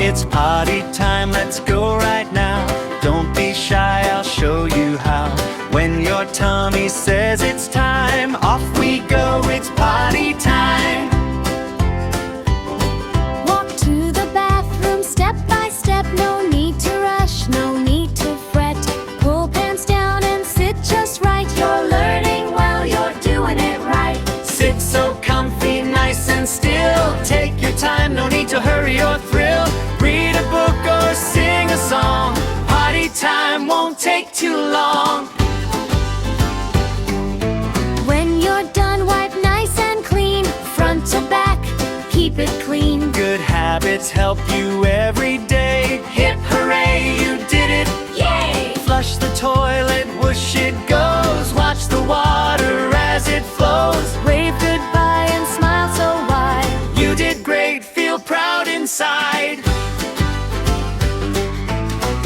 It's potty time, let's go right now. Don't be shy, I'll show you how. When your tummy says it's time, off we go, it's potty time. Walk to the bathroom step by step. No need to rush, no need to fret. Pull pants down and sit just right. You're learning well, you're doing it right. Sit so comfy, nice and still. Take your time, no need to hurry or thrill. Read a book or sing a song. Potty time won't take too long. When you're done, wipe nice and clean. Front to back, keep it clean. Good habits help you every day. Hip hooray, you did it! Yay! Flush the toilet, whoosh it goes. Watch the water as it flows. Wave goodbye and smile so wide. You did great, feel proud inside.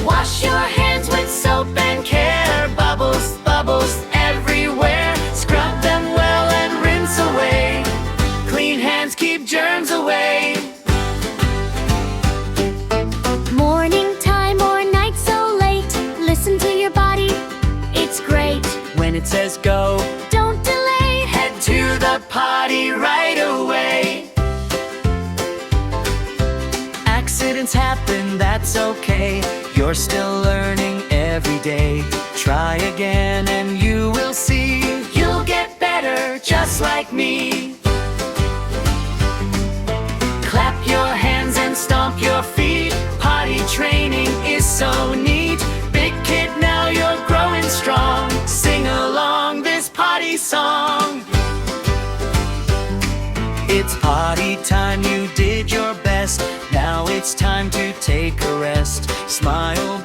Wash your hands with soap and care. Bubbles, bubbles everywhere. Scrub them well and rinse away. Clean hands keep germs away. Morning time or night so late. Listen to your body, it's great. When it says go, Don't delay. head to the potty right away. Accidents happen, that's okay. You're still learning every day. Try again and you will see. You'll get better just like me. Clap your hands and stomp your feet. Potty training is so neat. Big kid, now you're growing strong. Sing along this potty song. It's potty time, you did your best. Now it's time to take a rest. Smile